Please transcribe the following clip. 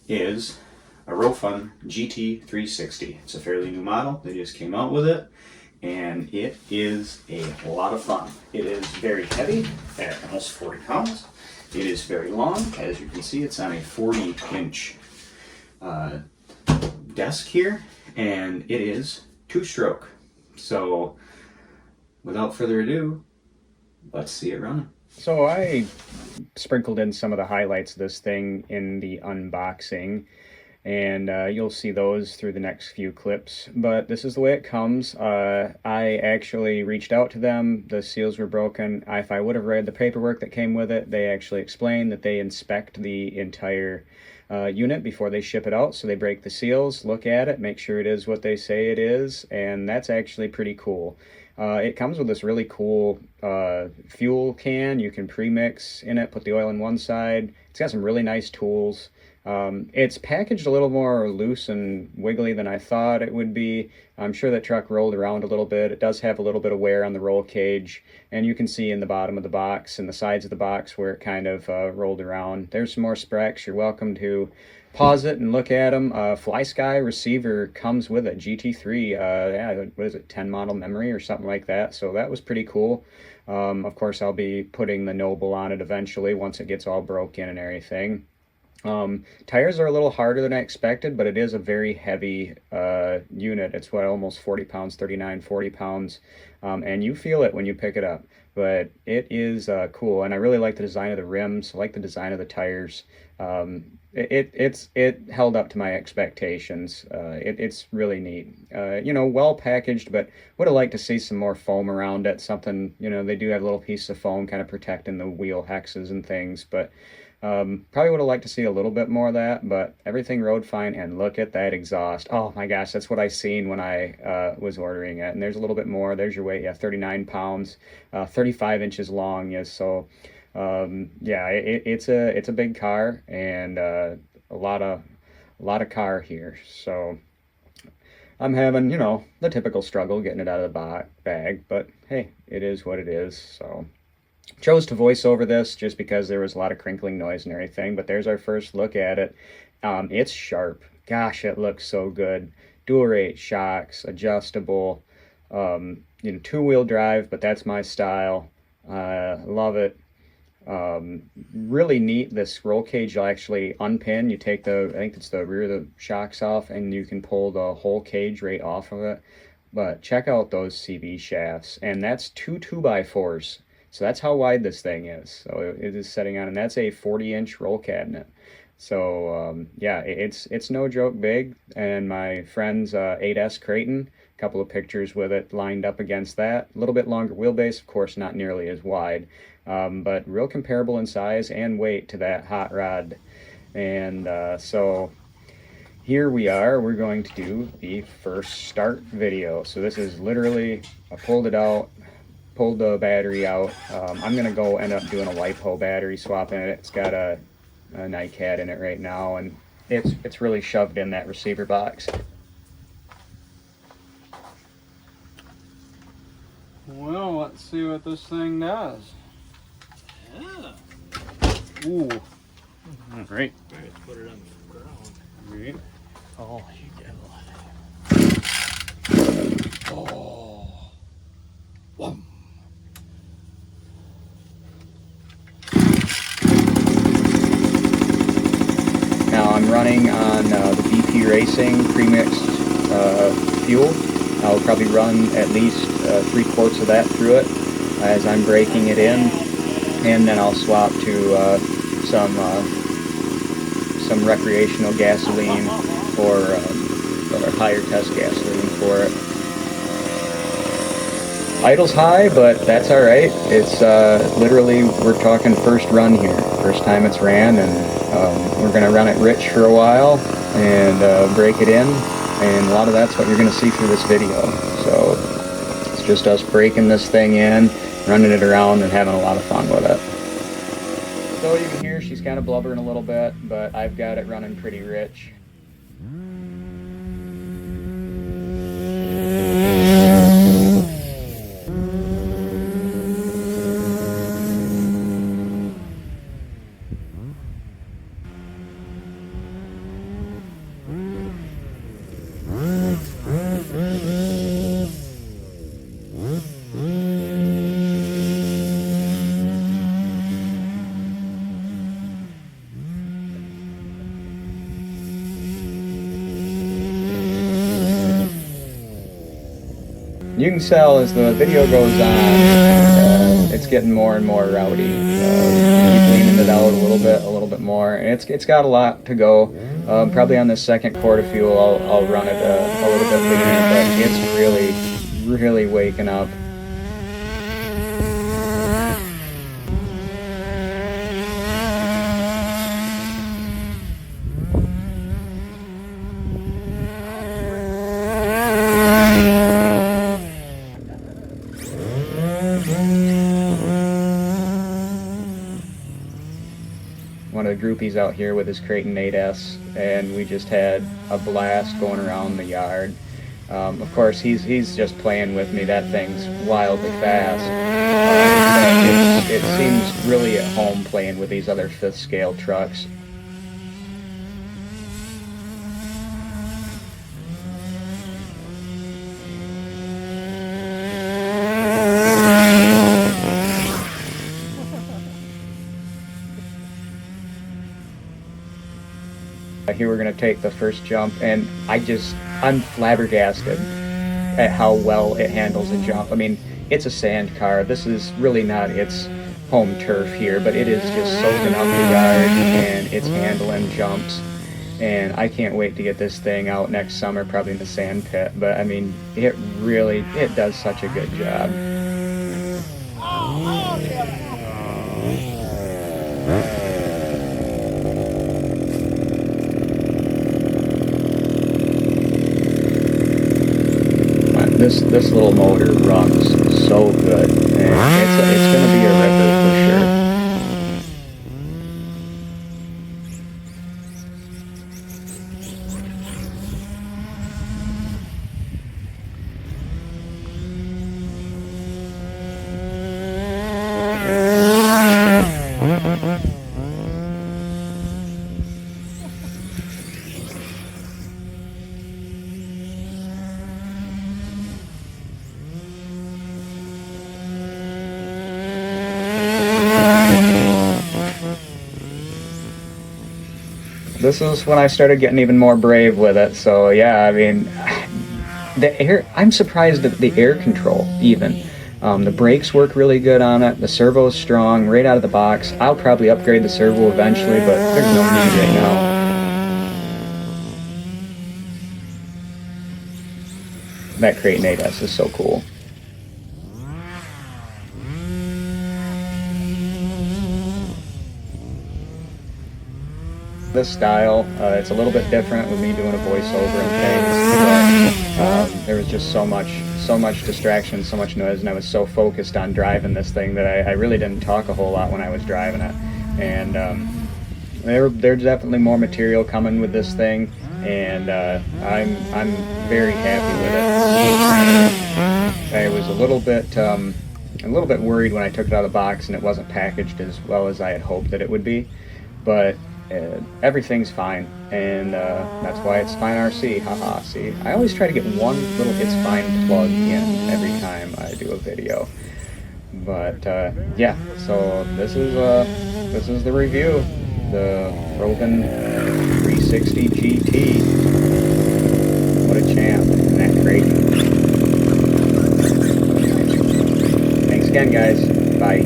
is a Rovan GT360. It's a fairly new model. They just came out with it, and it is a lot of fun. It is very heavy at almost 40 pounds. It is very long. As you can see, it's on a 40-inch desk here, and it is two-stroke. So without further ado, let's see it running. So I sprinkled in some of the highlights of this thing in the unboxing, and you'll see those through the next few clips, but this is the way it comes. I actually reached out to them. The seals were broken. If I would have read the paperwork that came with it, they actually explained that they inspect the entire unit before they ship it out. So they break the seals, look at it, make sure it is what they say it is, and that's actually pretty cool. It comes with this really cool fuel can. You can pre-mix in it, put the oil in one side. It's got some really nice tools. It's packaged a little more loose and wiggly than I thought it would be. I'm sure that truck rolled around a little bit. It does have a little bit of wear on the roll cage, and you can see in the bottom of the box and the sides of the box where it kind of rolled around. There's some more specs. You're welcome to pause it and look at them. Fly Sky receiver comes with a GT3, yeah, what is it, 10 model memory or something like that. So that was pretty cool. Of course, I'll be putting the Noble on it eventually once it gets all broke in and everything. Tires are a little harder than I expected, but it is a very heavy unit. It's what, almost 40 pounds, 39, 40 pounds, and you feel it when you pick it up. But it is cool, and I really like the design of the rims. I like the design of the tires. It held up to my expectations. It's really neat. You know, well packaged, but would have liked to see some more foam around it. Something, you know, they do have a little piece of foam kind of protecting the wheel hexes and things, but probably would have liked to see a little bit more of that, but everything rode fine. And look at that exhaust. Oh my gosh, that's what I seen when I was ordering it. And there's a little bit more. There's your weight. Yeah, 39 pounds, 35 inches long. Yeah, so yeah, it's a big car, and a lot of car here. So I'm having, you know, the typical struggle getting it out of the bag, but hey, it is what it is. So chose to voice over this just because there was a lot of crinkling noise and everything, but there's our first look at it. It's sharp. Gosh, it looks so good. Dual rate shocks, adjustable, you know, two-wheel drive, but that's my style. Love it. Really neat. This roll cage you'll actually unpin. You take I think it's the rear of the shocks off, and you can pull the whole cage right off of it. But check out those CV shafts, and that's two 2x4s. So that's how wide this thing is. So it is setting on, and that's a 40-inch roll cabinet. So yeah, it's no joke big. And my friend's 8S Creighton, a couple of pictures with it lined up against that. A little bit longer wheelbase, of course, not nearly as wide, but real comparable in size and weight to that hot rod. And so here we are. We're going to do the first start video. So this is literally, I pulled it out, pulled the battery out. I'm gonna go end up doing a LiPo battery swap in it. It's got a NiCad in it right now, and it's really shoved in that receiver box. Well, let's see what this thing does. Yeah. Ooh. All right. Alright, put it on the ground. All right. Oh, you devil. Oh. Wham. Now I'm running on the BP Racing premixed fuel. I'll probably run at least 3 quarts of that through it as I'm breaking it in, and then I'll swap to some recreational gasoline or higher test gasoline for it. Idle's high, but that's all right. It's literally, we're talking first run here, first time it's ran, and we're gonna run it rich for a while and break it in, and a lot of that's what you're gonna see through this video. So it's just us breaking this thing in, running it around, and having a lot of fun with it. So you can hear she's kind of blubbering a little bit, but I've got it running pretty rich. you can tell as the video goes on, it's getting more and more rowdy. Keep leaning it out a little bit more, and it's got a lot to go. Probably on the second quart of fuel, I'll run it a little bit leaner, but it's really waking up. One of the groupies out here with his Creighton 8S, and we just had a blast going around the yard. Of course, he's just playing with me. That thing's wildly fast. It seems really at home playing with these other 5th scale trucks. Here we're going to take the first jump, and I'm flabbergasted at how well it handles a jump. I mean, it's a sand car. This is really not its home turf here, but it is just soaking up the yard, and it's handling jumps. And I can't wait to get this thing out next summer, probably in the sand pit. But I mean, it does such a good job. This little motor runs so good, and it's going to be a ripper for sure. This is when I started getting even more brave with it. So yeah, I mean, I'm surprised at the air control even. The brakes work really good on it. The servo's strong right out of the box. I'll probably upgrade the servo eventually, but there's no need right now. That Creighton 8S is so cool. This style, it's a little bit different with me doing a voiceover and things, but there was just so much distraction, so much noise, and I was so focused on driving this thing that I really didn't talk a whole lot when I was driving it. And there's definitely more material coming with this thing, and I'm very happy with it. I was a little bit worried when I took it out of the box and it wasn't packaged as well as I had hoped that it would be, but everything's fine, and that's why it's Fine RC. Haha, see, I always try to get one little It's Fine plug in every time I do a video. But yeah, so this is the review, the Rovan 360 GT. What a champ, isn't that great? Thanks again, guys. Bye.